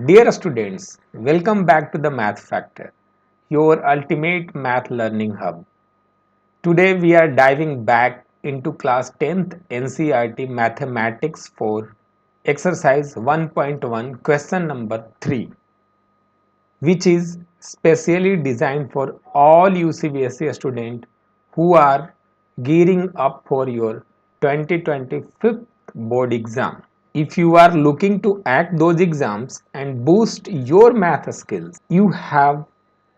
Dear students, welcome back to the Math Factor, your ultimate math learning hub. Today we are diving back into class 10th NCERT Mathematics for exercise 1.1 question number 3, which is specially designed for all UCBSE students who are gearing up for your 2025 board exam. If you are looking to act those exams and boost your math skills, you have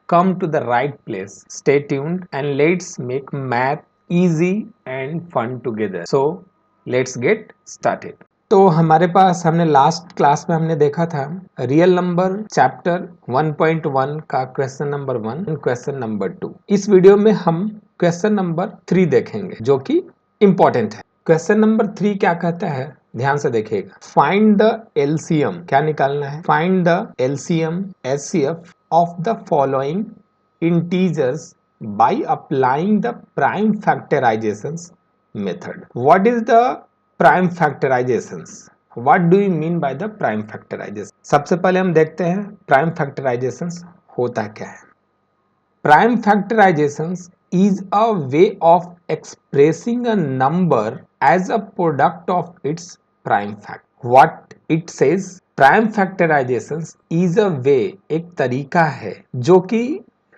come to the right place. Stay tuned and let's make math easy and fun together. So, let's get started. तो हमारे पास हमने last class में हमने देखा था real number chapter 1.1 का question number 1 and question number 2। इस video में हम क्वेश्चन नंबर 3 देखेंगे जो कि इंपॉर्टेंट है। क्वेश्चन नंबर 3 क्या कहता है, ध्यान से देखिएगा। फाइंड द एलसीएम, क्या निकालना है? Find the LCM HCF of the following integers by applying the prime factorisations method. What is the prime factorisations? What do you mean by the prime factorisation? सबसे पहले हम देखते हैं प्राइम फैक्टराइजेशंस होता क्या है। Prime factorizations is a way of expressing a number as a product of its prime fact. What it says, prime factorizations is a way, एक तरीका है जो कि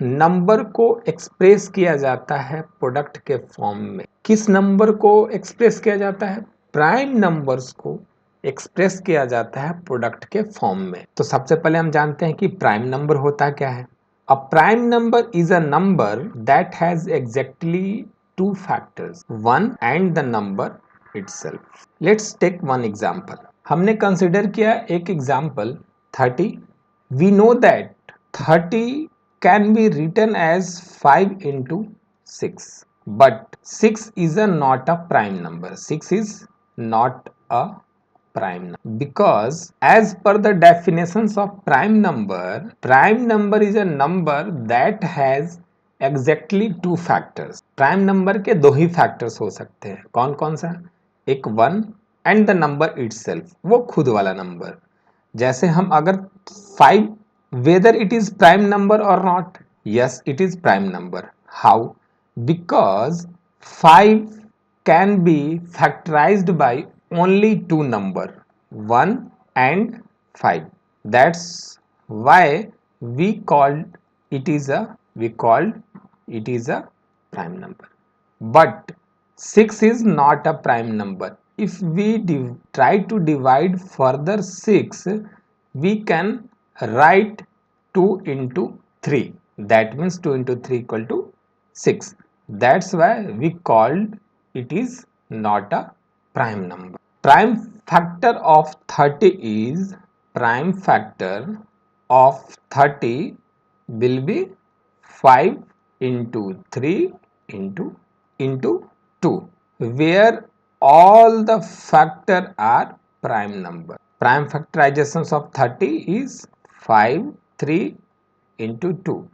नंबर को एक्सप्रेस किया जाता है प्रोडक्ट के फॉर्म में। किस नंबर को एक्सप्रेस किया जाता है? प्राइम नंबर्स को एक्सप्रेस किया जाता है प्रोडक्ट के फॉर्म में। तो सबसे पहले हम जानते हैं कि प्राइम नंबर होता क्या है। A prime number is a number that has exactly two factors, one and the number itself. Let's take one example. हमने कंसिडर किया एक example 30. We know that 30 can be written as 5 into 6. But 6 is not a prime number. 6 is not a prime number because as per the definitions of prime number is a number that has exactly two factors. prime number के दो ही factors हो सकते हैं। कौन कौन सा? एक 1 and the number itself, वो खुद वाला नंबर। जैसे हम अगर 5, whether it is prime number or not, yes it is prime number. How? Because 5 can be factorized by only two number, 1 and 5. That's why we called it is a prime number. But 6 is not a prime number. If we try to divide further 6, we can write 2 into 3. That means 2 into 3 equal to 6. That's why we called it is not a prime number. Prime factor of 30 is, prime factor of 30 will be 5 into 3 into 2, where all the factor are prime number. Prime factorizations of 30 is 5, 3 into 2.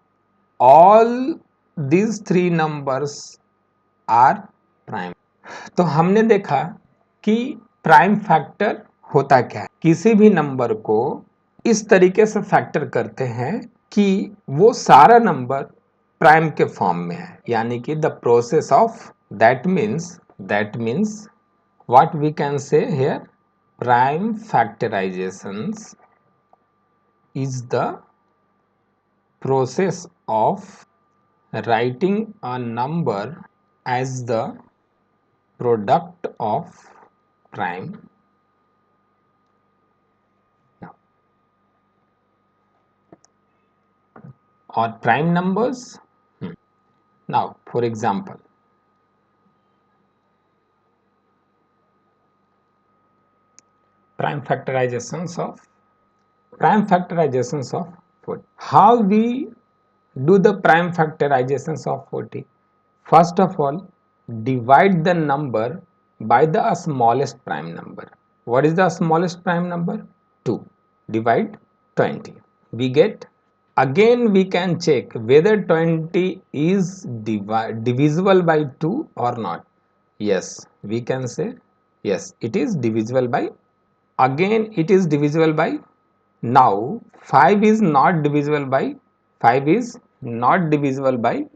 All these three numbers are prime. तो हमने देखा कि prime factor होता क्या है। किसी भी number को इस तरीके से फैक्टर करते हैं कि वो सारा नंबर प्राइम के फॉर्म में है, यानी कि the process of that means what we can say here, prime factorisations is the process of writing a number as the product of prime. Now, or prime numbers. Now, for example, prime factorizations of 40. How we do the prime factorizations of 40? First of all, divide the number by the smallest prime number. What is the smallest prime number? 2. Divide 20. We get, again we can check whether 20 is divisible by 2 or not. Yes, we can say yes, it is divisible by, again it is divisible by Now 5 is not divisible by 5 is not divisible by,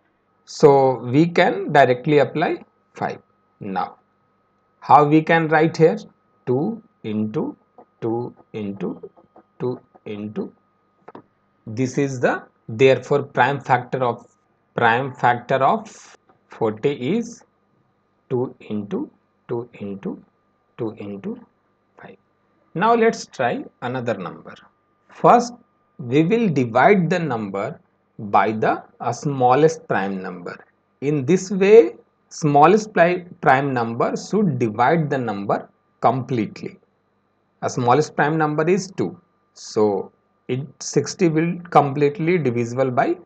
so we can directly apply 5. Now how we can write here? 2 into 2 into 2 into, this is the, therefore prime factor of 40 is 2 into 2 into 2 into 5. Now let's try another number. First we will divide the number by the smallest prime number. In this way, smallest prime number should divide the number completely. A smallest prime number is 2, so 60 will completely divisible by,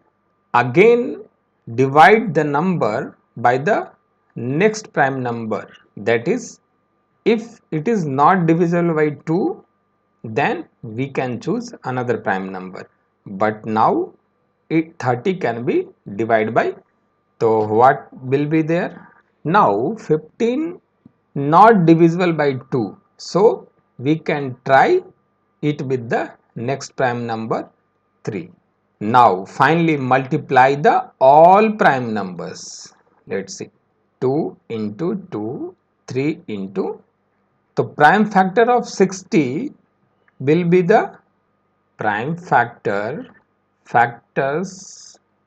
again divide the number by the next prime number, that is, if it is not divisible by 2, then we can choose another prime number, but now 30 can be divided by, so what will be there? Now 15 not divisible by 2, so we can try it with the next prime number 3. Now finally multiply the all prime numbers. Let's see, 2 into 2, 3 into, the prime factor of 60 will be the prime factors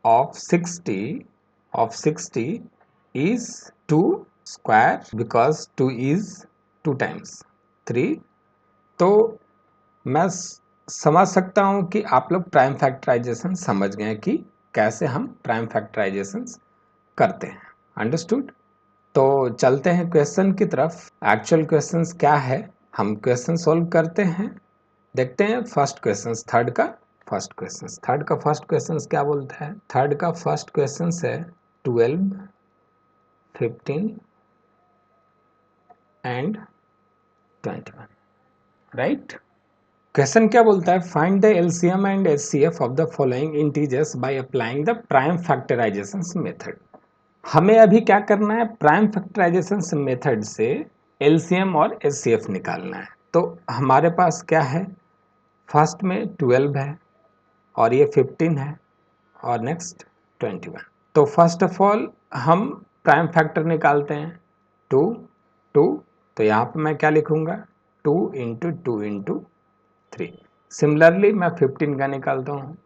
of 60 is 2 square, because 2 is 2 times 3. तो मैं समझ सकता हूं कि आप लोग prime factorisation समझ गए कि कैसे हम प्राइम फैक्टराइजेशन करते हैं। अंडरस्टूड? तो चलते हैं क्वेश्चन की तरफ। एक्चुअल क्वेश्चंस क्या है, हम क्वेश्चन सॉल्व करते हैं। देखते हैं फर्स्ट क्वेश्चन, थर्ड का फर्स्ट क्वेश्चन क्या बोलता है? थर्ड का फर्स्ट क्वेश्चन है 12, 15 एंड 21, राइट? क्वेश्चन क्या बोलता है? Find the LCM and HCF of the following integers by applying the prime factorization method. हमें अभी क्या करना है? प्राइम फैक्टराइजेशन मेथड से एलसीएम और एचसीएफ निकालना है। तो हमारे पास क्या है? फर्स्ट में 12 है और ये 15 है और नेक्स्ट 21। तो फर्स्ट ऑफ ऑल हम प्राइम फैक्टर निकालते हैं। 2 2, तो यहाँ पे मैं क्या लिखूंगा? 2 इंटू 2 इंटू 3। सिमिलरली मैं 15 का निकालता हूँ।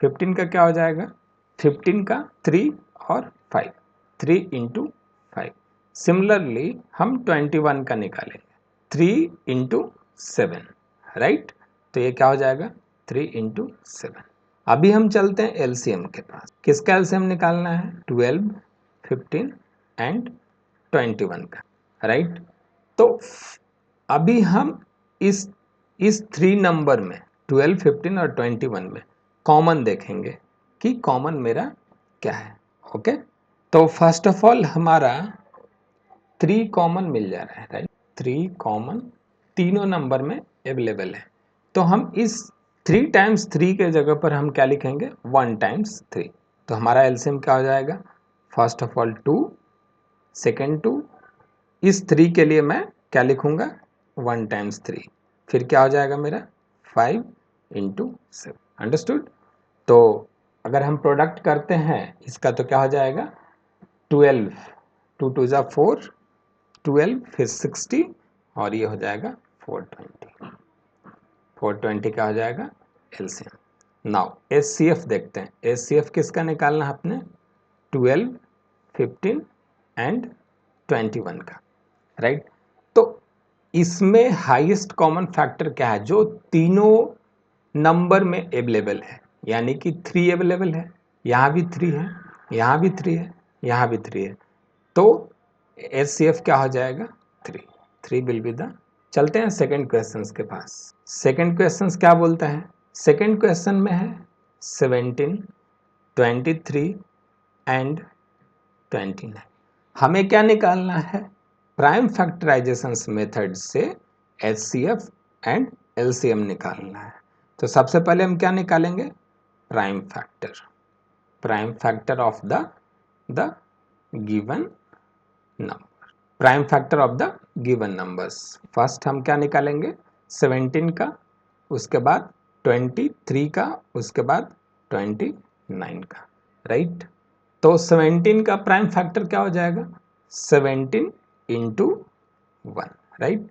15 का क्या हो जाएगा? 15 का 3 और 5, 3 इंटू 5। सिमिलरली हम 21 का निकालेंगे, 3 इंटू 7, राइट? तो ये क्या हो जाएगा? 3 इंटू 7। अभी हम चलते हैं एलसीएम के पास। किसका एलसीएम निकालना है? 12, 15 एंड 21 का, राइट? तो अभी हम इस 3 नंबर में 12, 15 और 21 में कॉमन देखेंगे कि कॉमन मेरा क्या है। ओके, तो फर्स्ट ऑफ ऑल हमारा 3 कॉमन मिल जा रहा है, राइट? 3 कॉमन तीनों नंबर में अवेलेबल है। तो हम इस 3 टाइम्स 3 के जगह पर हम क्या लिखेंगे? 1 टाइम्स 3। तो हमारा एलसीएम क्या हो जाएगा? फर्स्ट ऑफ ऑल 2, सेकेंड 2, इस 3 के लिए मैं क्या लिखूंगा? 1 टाइम्स 3, फिर क्या हो जाएगा मेरा? 5 इंटू 7। अंडरस्टूड? तो अगर हम प्रोडक्ट करते हैं इसका तो क्या हो जाएगा? 12, 2 2 ज़ा 4, 12 फिर 60 और ये हो जाएगा 420। 420 क्या हो जाएगा? एलसीएम। नाउ एचसीएफ देखते हैं। एचसीएफ किसका निकालना है अपने? 12, 15 एंड 21 का, राइट? तो इसमें हाईएस्ट कॉमन फैक्टर क्या है? जो तीनों नंबर में अवेलेबल है, यानी कि 3 अवेलेबल है, यहाँ भी 3 है, यहाँ भी 3 है, यहाँ भी 3 है। तो एचसीएफ क्या हो जाएगा? 3 विल बी द। चलते हैं सेकंड क्वेश्चन के पास। सेकंड क्वेश्चन क्या बोलता है? सेकंड क्वेश्चन में है 17, 23 एंड 29। हमें क्या निकालना है? प्राइम फैक्टराइजेशन मेथड से एचसीएफ एंड एलसीएम निकालना है। तो सबसे पहले हम क्या निकालेंगे? Prime factor of the given number. Prime factor of the given numbers. First हम क्या निकालेंगे? 17 का, उसके बाद 23 का, उसके बाद 29 का, राइट। तो 17 का प्राइम फैक्टर क्या हो जाएगा? 17 इंटू 1, राइट।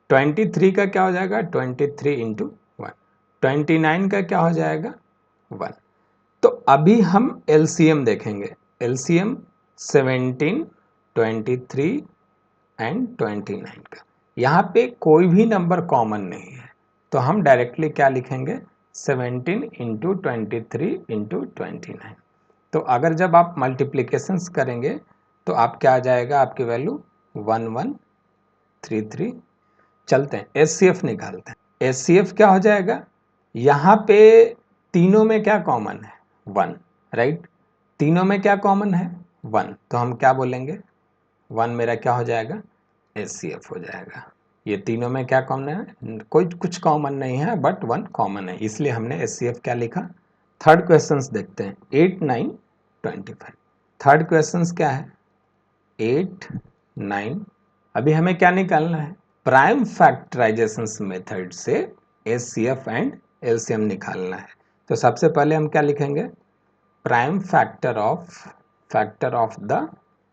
23 का क्या हो जाएगा? 23 इंटू 1। 29 का क्या हो जाएगा? 1। तो अभी हम एलसीएम देखेंगे। एलसीएम 17, 23 एंड 29 का। यहाँ पे कोई भी नंबर कॉमन नहीं है, तो हम डायरेक्टली क्या लिखेंगे? 17 इंटू 23 इंटू 29। तो अगर जब आप मल्टीप्लिकेशंस करेंगे तो आप क्या आ जाएगा? आपकी वैल्यू 1133। चलते हैं एचसीएफ निकालते हैं। एचसीएफ क्या हो जाएगा? यहाँ पे तीनों में क्या कॉमन है? 1, राइट। तीनों में क्या कॉमन है? 1। तो हम क्या बोलेंगे? 1 मेरा क्या हो जाएगा? एचसीएफ हो जाएगा। ये तीनों में क्या कॉमन है? कोई कुछ कॉमन नहीं है, बट 1 कॉमन है, इसलिए हमने एचसीएफ क्या लिखा। थर्ड क्वेश्चन देखते हैं। 8, 9, 25। थर्ड क्वेश्चन क्या है? 8, 9। अभी हमें क्या निकालना है? प्राइम फैक्टराइजेशन मेथड से एचसीएफ एंड एलसीएम निकालना है। तो सबसे पहले हम क्या लिखेंगे? Prime factor of the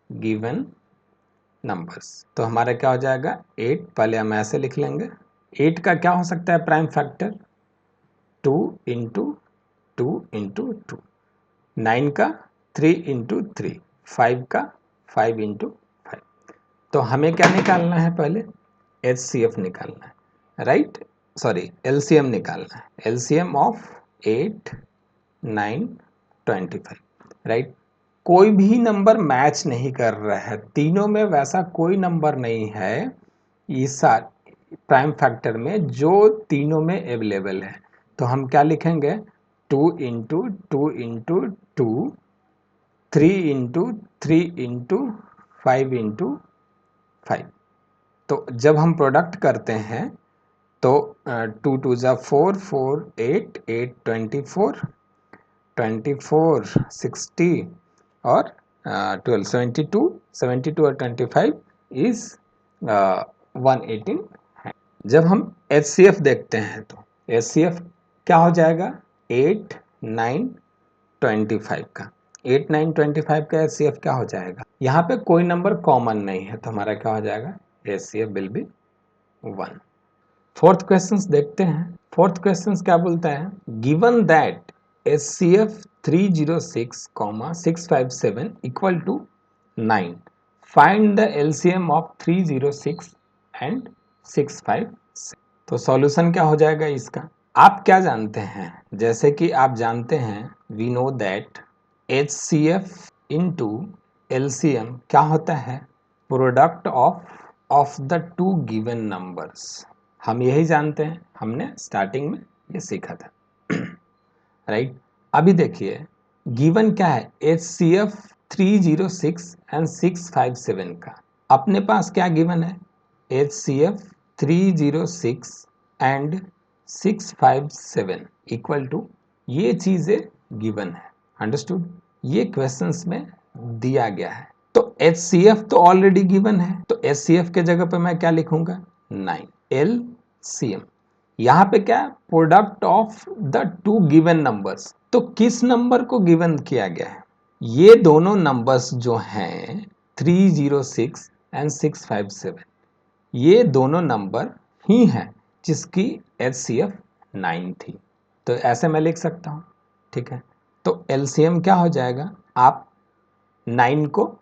given numbers. तो हमारा क्या हो जाएगा? 8। पहले हम ऐसे लिख लेंगे। 8 का क्या हो सकता है प्राइम फैक्टर? 2 into 2 into 2। 9 का 3 इंटू 3। 5 का 5 इंटू 5। तो हमें क्या निकालना है? पहले एचसीएफ निकालना है, राइट। सॉरी, एलसीएम निकालना है। LCM of 8, 9, 25, right. कोई भी नंबर मैच नहीं कर रहा है, तीनों में वैसा कोई नंबर नहीं है इस प्राइम फैक्टर में जो तीनों में अवेलेबल है। तो हम क्या लिखेंगे? 2 into 2 into 2, 3 into 3 into 5 into 5। तो जब हम प्रोडक्ट करते हैं तो 2 2 ज़ा 4, 4 8, 8 24, 24 60 और 12 72, 72 और 25 इज 118 है। जब हम एचसीएफ देखते हैं तो एचसीएफ क्या हो जाएगा? 8, 9, 25 का। 8, 9, 25 का एचसीएफ क्या हो जाएगा? यहाँ पे कोई नंबर कॉमन नहीं है, तो हमारा क्या हो जाएगा? HCF will be 1। Fourth question देखते हैं। फोर्थ क्वेश्चन क्या बोलता है? Given that HCF 306, 657 equal to 9, find the LCM of 306 and 657। तो सॉल्यूशन क्या हो जाएगा इसका? आप क्या जानते हैं? जैसे कि आप जानते हैं, we know that HCF into LCM क्या होता है? Product of the two given numbers. हम यही जानते हैं, हमने स्टार्टिंग में ये सीखा था, राइट। अभी देखिए गिवन क्या है? एचसीएफ 306 एंड 657 का। अपने पास क्या गिवन है? एचसीएफ 306 एंड 657 इक्वल टू, ये चीजें गिवन है, अंडरस्टूड। ये क्वेश्चंस में दिया गया है। तो एचसीएफ तो ऑलरेडी गिवन है, तो एचसीएफ के जगह पे मैं क्या लिखूंगा? 9। एलसीएम यहाँ पे क्या? Product of the two given numbers. तो किस नंबर को गिवन किया गया है? ये दोनों नंबर्स जो हैं 306 एंड 657, ये दोनों नंबर ही हैं जिसकी एचसीएफ 9 थी। तो ऐसे मैं लिख सकता हूँ, ठीक है। तो एलसीएम क्या हो जाएगा? आप 9 को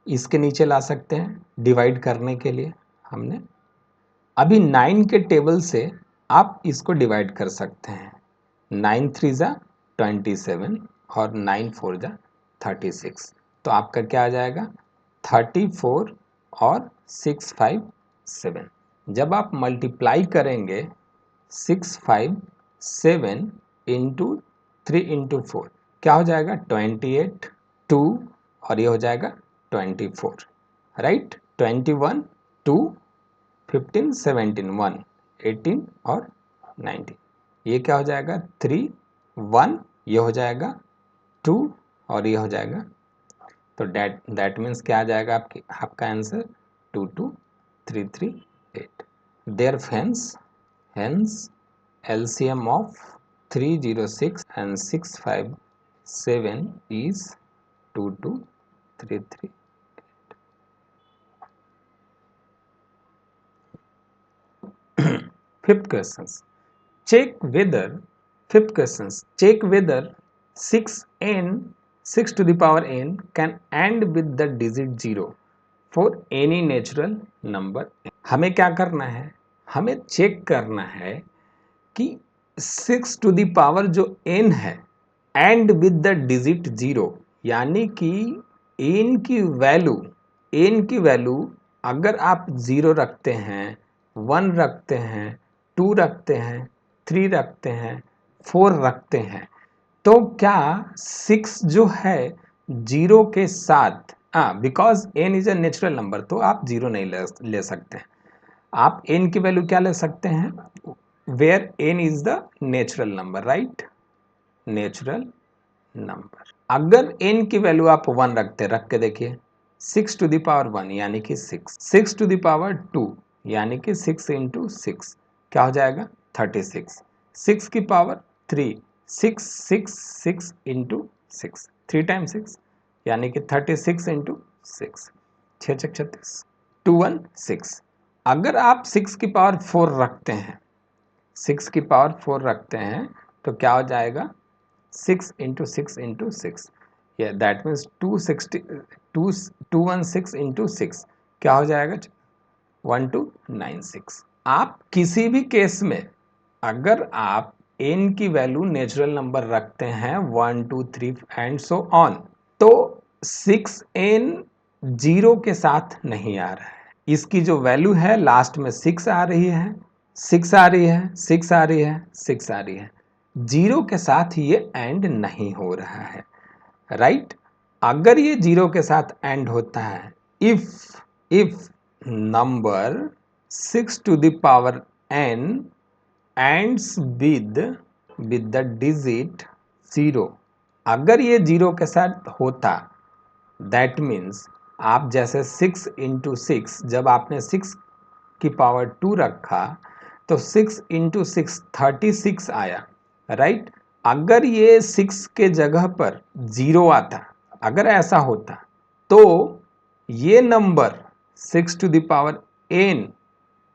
इसके नीचे ला सकते हैं डिवाइड करने के लिए। हमने अभी 9 के टेबल से आप इसको डिवाइड कर सकते हैं। 9 3 ज़ा 27 और 9 4 ज़ा 36। तो आपका क्या आ जाएगा? 34 और 657। जब आप मल्टीप्लाई करेंगे 657 इंटू 3 इंटू 4 क्या हो जाएगा? 28, 2 और ये हो जाएगा 24, राइट। 21, 2, 15, 17, 1, 18 और 19। ये क्या हो जाएगा? 3, 1, ये हो जाएगा 2 और ये हो जाएगा। तो दैट मीन्स क्या आ जाएगा आपका answer? 22338। There hence LCM of 306 and 657 is 2233. Fifth questions. Check whether, fifth questions, check whether 6n, 6 to the power n can end with the digit 0 for any natural number. हमें क्या करना है, हमें check करना है कि 6 टू द पावर जो n है एंड विद द डिजिट 0, यानी कि n की वैल्यू अगर आप 0 रखते हैं, 1 रखते हैं, 2 रखते हैं, 3 रखते हैं, 4 रखते हैं, तो क्या 6 जो है 0 के साथ, because n is a natural number, तो आप 0 नहीं ले सकते हैं। आप n की वैल्यू क्या ले सकते हैं, where n is the natural number, right, natural number. अगर n की वैल्यू आप 1 रख के देखिए, 6 टू द पावर 1 यानी कि 6 टू द पावर 2 यानी कि 6 इंटू 6 क्या हो जाएगा 36, 6 की पावर 3, 6 इंटू 6, 3 टाइम्स 6 यानी कि 36 इंटू 6, 6 छक 36, 216। अगर आप 6 की पावर 4 रखते हैं, 6 की पावर 4 रखते हैं तो क्या हो जाएगा 6 इंटू 6 इंटू 6, या दैट मीन्स 216 इंटू 6 क्या हो जाएगा 1296। आप किसी भी केस में अगर आप n की वैल्यू नेचुरल नंबर रखते हैं 1 2 3 एंड सो ऑन, तो 6n 0 के साथ नहीं आ रहा है, इसकी जो वैल्यू है लास्ट में 6 आ रही है, 6 आ रही है, 6 आ रही है, 6 आ रही है, 0 के साथ ये एंड नहीं हो रहा है, राइट। अगर ये 0 के साथ एंड होता है, if number 6 to the power n ends with the digit 0, अगर ये 0 के साथ होता, दैट मीन्स आप जैसे 6 इंटू 6, जब आपने 6 की पावर 2 रखा तो 6 इंटू 6 36 आया, राइट। अगर ये 6 के जगह पर 0 आता, अगर ऐसा होता तो ये number 6 to the power n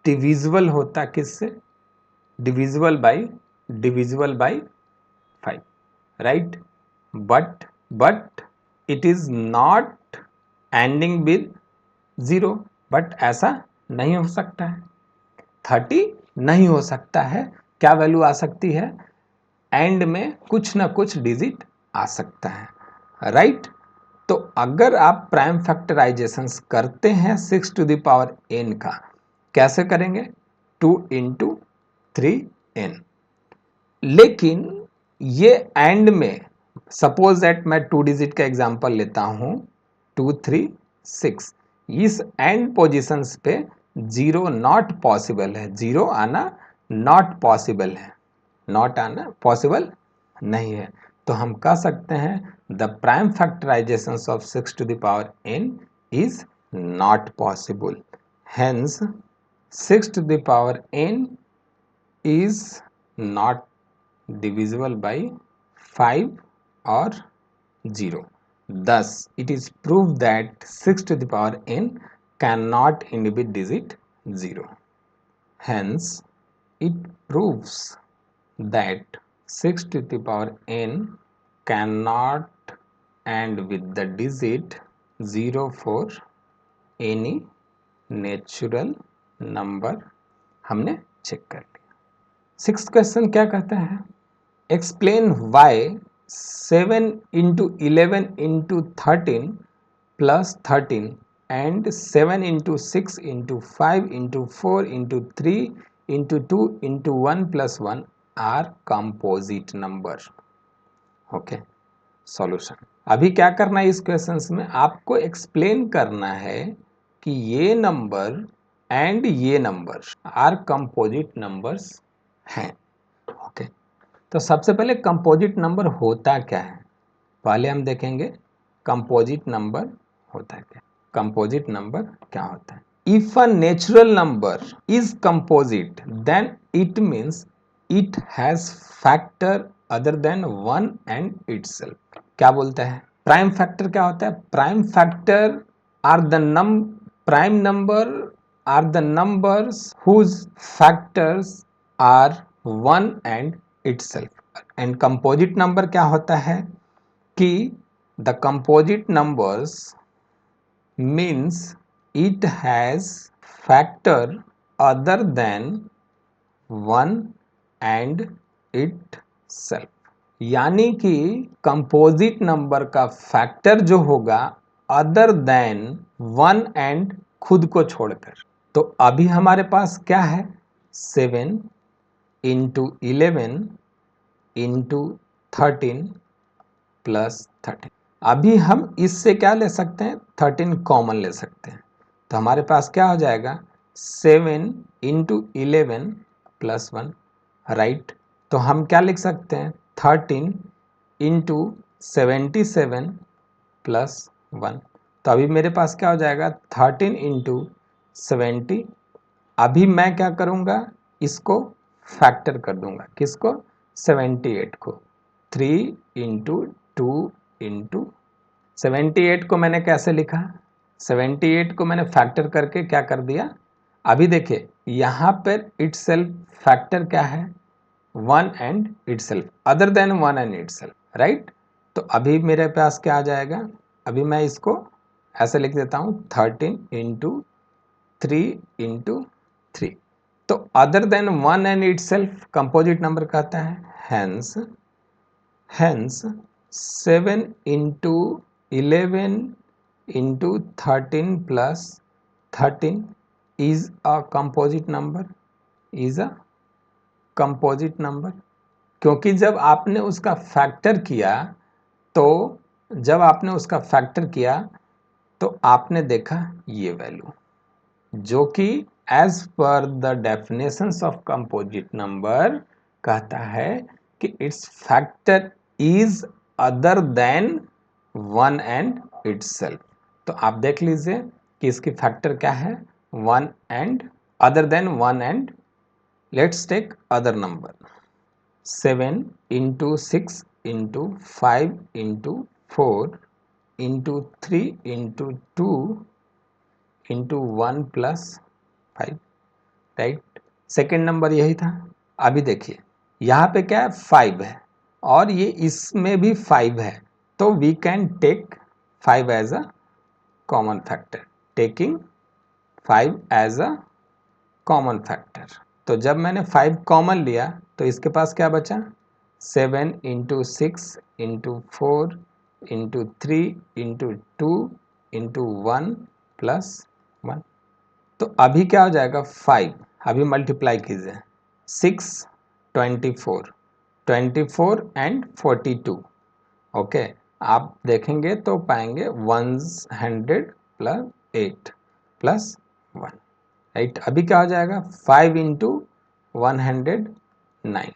divisible होता किससे, divisible by 5, right. But it is not ending with 0, but ऐसा नहीं हो सकता है, 30 नहीं हो सकता है, क्या वैल्यू आ सकती है, एंड में कुछ ना कुछ डिजिट आ सकता है, राइट। तो अगर आप प्राइम फैक्टराइजेशन करते हैं 6 टू द पावर n का, कैसे करेंगे 2 इंटू 3n, लेकिन ये एंड में सपोज दैट मैं 2 डिजिट का एग्जांपल लेता हूं 2 3 6, इस एंड पोजीशंस पे 0 नॉट पॉसिबल है, 0 आना नॉट पॉसिबल है, नॉट आना पॉसिबल नहीं है, तो हम कह सकते हैं the prime factorization of 6 to the power n is not possible, hence 6 to the power n is not divisible by 5 or 0. Thus, it is proved that 6 to the power n cannot end with digit 0. Hence, it proves that 6 to the power n cannot end with the digit 0 for any natural number. हमने check कर लिया। Sixth question क्या कहता है, explain why 7 into 11 into 13 plus 13 and 7 into 6 into 5 into 4 into 3 into 2 into 1 plus 1 are composite number. Okay, solution. अभी क्या करना है इस क्वेश्चन में, आपको एक्सप्लेन करना है कि ये नंबर एंड ये नंबर आर कंपोजिट नंबर्स हैं। ओके, तो सबसे पहले कंपोजिट नंबर होता क्या है, पहले हम देखेंगे कंपोजिट नंबर होता है क्या। कंपोजिट नंबर क्या होता है, if a natural number is composite then it means it has factor other than 1 and itself. क्या बोलता है? प्राइम फैक्टर क्या होता है? Prime factor are the prime number are the numbers whose factors are 1 and itself. And composite number क्या होता है कि the composite numbers means it has factor other than 1 and itself। यानी कि कंपोजिट नंबर का फैक्टर जो होगा other than 1 and खुद को छोड़कर। तो अभी हमारे पास क्या है? 7 इंटू 11 इंटू 13 प्लस 13। अभी हम इससे क्या ले सकते हैं? 13 कॉमन ले सकते हैं। तो हमारे पास क्या हो जाएगा? 7 इंटू 11 प्लस 1, राइट। तो हम क्या लिख सकते हैं? 13 इंटू 77 प्लस 1। तो अभी मेरे पास क्या हो जाएगा? 13 इंटू 70। अभी मैं क्या करूँगा? इसको फैक्टर कर दूंगा। किसको? 78 को। 3 इंटू 2 इंटू 78 को मैंने कैसे लिखा? 78 को मैंने फैक्टर करके क्या कर दिया? अभी देखिए यहाँ पर इटसेल्फ फैक्टर क्या है? 1 and itself, other than 1 and itself, right. तो अभी मेरे पास क्या आ जाएगा? अभी मैं इसको ऐसे लिख देता हूँ 13 इंटू 3 इंटू 3। तो other than 1 and itself composite number कहता है। Hence 7 into 11 into 13 plus 13 is a composite number, is a composite number। क्योंकि जब आपने उसका फैक्टर किया तो जब आपने उसका फैक्टर किया तो आपने देखा ये वैल्यू, जो कि एज पर the definitions of composite number कहता है कि its factor is other than 1 and itself. तो आप देख लीजिए कि इसकी फैक्टर क्या है? 1 and other than 1 and let's take other number. 7 into 6 into 5 into 4 into 3 into 2 into 1 plus 5, right. Second number यही था। अभी देखिए यहाँ पे क्या है? 5 है और ये इसमें भी 5 है। तो we can take 5 as a common factor. Taking 5 as a common factor. तो जब मैंने 5 कॉमन लिया तो इसके पास क्या बचा? 7 into 6 into 4 into 3 into 2 into 1 plus 1। तो अभी क्या हो जाएगा? 5। अभी मल्टीप्लाई कीजिए। 6 24 24 एंड 42, ओके। आप देखेंगे तो पाएंगे 100 प्लस 8 प्लस 1, राइट। अभी क्या हो जाएगा? 5 इंटू 109।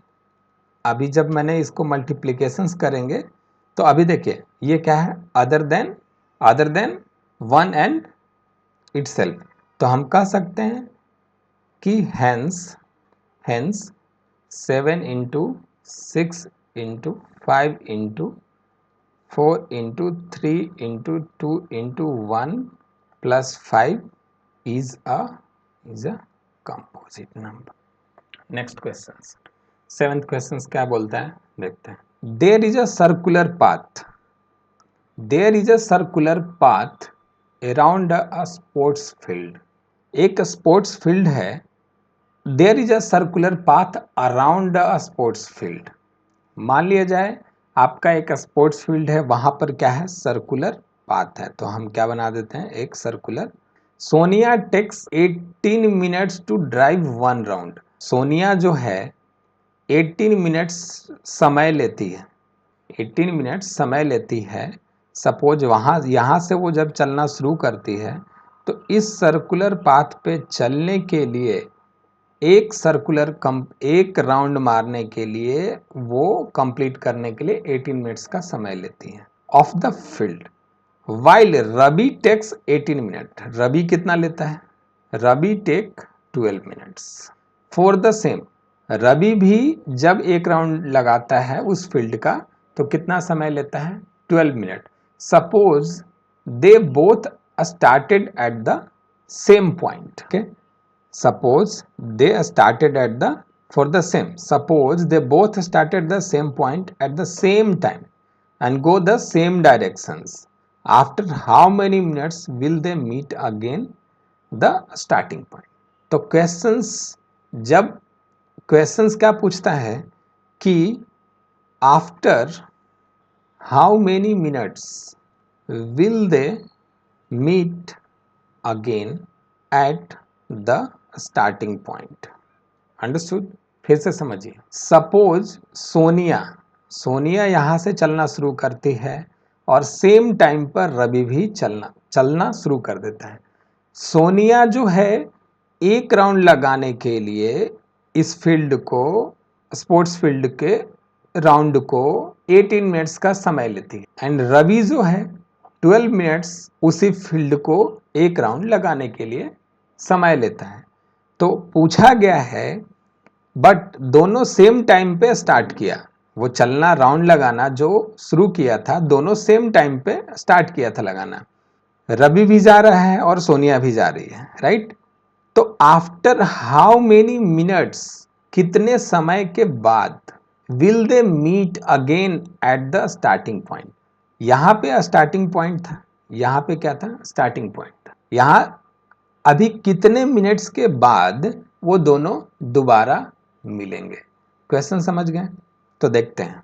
अभी जब मैंने इसको मल्टीप्लीकेशंस करेंगे तो अभी देखिए ये क्या है? Other than 1 and itself. तो हम कह सकते हैं कि hence 7 into 6 into 5 into 4 into 3 into 2 into 1 plus 5 is a composite number। Next question, seventh question क्या बोलता है देखते हैं। There is a circular path around a sports field. एक स्पोर्ट्स फील्ड है। There is a circular path around a sports field. मान लिया जाए आपका एक स्पोर्ट्स फील्ड है, वहां पर क्या है? सर्कुलर पाथ है। तो हम क्या बना देते हैं? एक circular. Sonia takes 18 minutes to drive 1 round. Sonia जो है 18 मिनट्स समय लेती है। 18 मिनट्स समय लेती है। सपोज यहाँ से वो जब चलना शुरू करती है तो इस सर्कुलर पाथ पे चलने के लिए एक राउंड मारने के लिए वो कंप्लीट करने के लिए 18 मिनट्स का समय लेती है of the field. While Ravi takes 18 minute. Ravi कितना लेता है? Ravi take 12 minutes for the same. Ravi भी जब एक राउंड लगाता है उस फील्ड का तो कितना समय लेता है? 12 minute. Suppose they both started at the same point. Okay, suppose they started at the for the same, suppose they both started the same point at the same time and go the same directions, after how many minutes will they meet again the starting point? तो questions, जब questions क्या पूछता है कि after how many minutes will they meet again at the starting point. Understood? फिर से समझिए। Suppose Sonia यहां से चलना शुरू करती है और सेम टाइम पर रवि भी चलना शुरू कर देता है। सोनिया जो है एक राउंड लगाने के लिए इस फील्ड को, स्पोर्ट्स फील्ड के राउंड को 18 मिनट्स का समय लेती है एंड रवि जो है 12 मिनट्स उसी फील्ड को एक राउंड लगाने के लिए समय लेता है। तो पूछा गया है, बट दोनों सेम टाइम पे स्टार्ट किया, वो चलना राउंड लगाना जो शुरू किया था दोनों सेम टाइम पे स्टार्ट किया था लगाना। रवि भी जा रहा है और सोनिया भी जा रही है, राइट? तो आफ्टर हाउ मेनी मिनट्स, कितने समय के बाद, will they meet again at the starting point. यहां पे स्टार्टिंग पॉइंट था, यहां पे क्या था? स्टार्टिंग पॉइंट था। यहां अभी कितने मिनट्स के बाद वो दोनों दोबारा मिलेंगे? क्वेश्चन समझ गए? तो देखते हैं।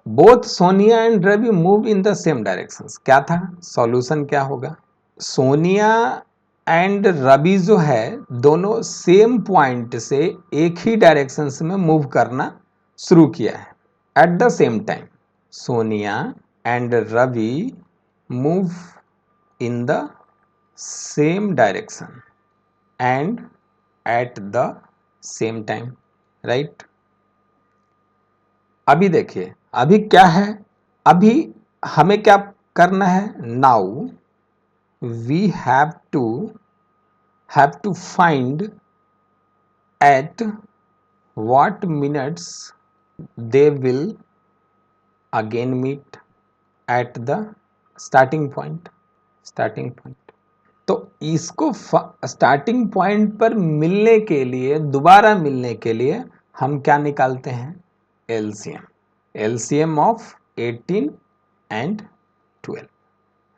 Both Sonia and Ravi move in the same direction. क्या था सॉल्यूशन? क्या होगा? सोनिया एंड रवि जो है दोनों सेम पॉइंट से एक ही डायरेक्शन में मूव करना शुरू किया है at the same time. Sonia and Ravi move in the same direction and at the same time, right? अभी देखिए, अभी क्या है? अभी हमें क्या करना है? Now we have to find at what minutes they will again meet at the starting point। तो इसको स्टार्टिंग पॉइंट पर मिलने के लिए, दोबारा मिलने के लिए हम क्या निकालते हैं? LCM of 18 and 12,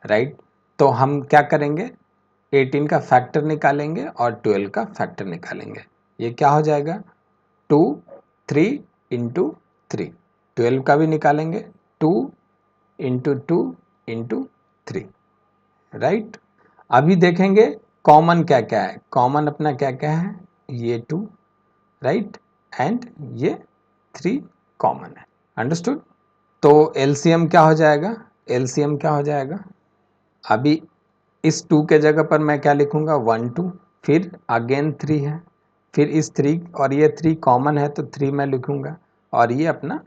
right? तो हम क्या करेंगे? 18 का फैक्टर निकालेंगे और 12 का फैक्टर निकालेंगे। ये क्या हो जाएगा? 2 3 इंटू 3। 12 का भी निकालेंगे, 2 इंटू 2 इंटू 3, राइट? अभी देखेंगे कॉमन क्या क्या है। कॉमन अपना क्या क्या है? ये 2, राइट, एंड ये 3 कॉमन है। अंडरस्टूड? तो एलसीएम क्या हो जाएगा? एलसीएम क्या हो जाएगा? अभी इस 2 के जगह पर मैं क्या लिखूंगा? 1 2, फिर अगेन 3 है, फिर इस 3 और ये 3 कॉमन है तो 3 मैं लिखूंगा और ये अपना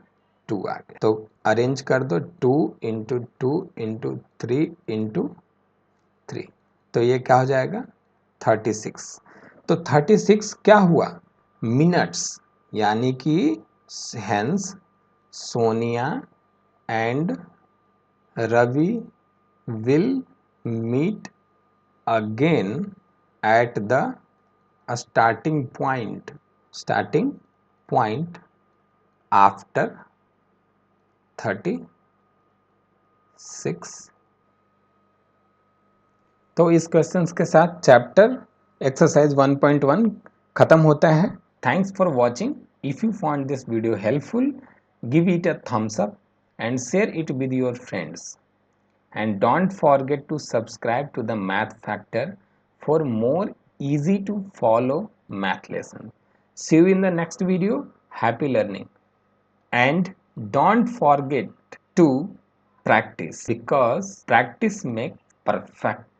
2 आ गया। तो अरेंज कर दो, 2 इंटू 2 इंटू 3 इंटू 3, तो ये क्या हो जाएगा? 36। तो 36 क्या हुआ? मिनट्स, यानी कि hence Sonia and Ravi will meet again at the starting point after 36। तो इस क्वेश्चंस के साथ चैप्टर एक्सरसाइज 1.1 खत्म होता है। Thanks for watching. If you found this video helpful, give it a thumbs up and share it with your friends. And don't forget to subscribe to the Math Factor for more easy to follow math lessons. See you in the next video. Happy learning. And don't forget to practice, because practice makes perfect.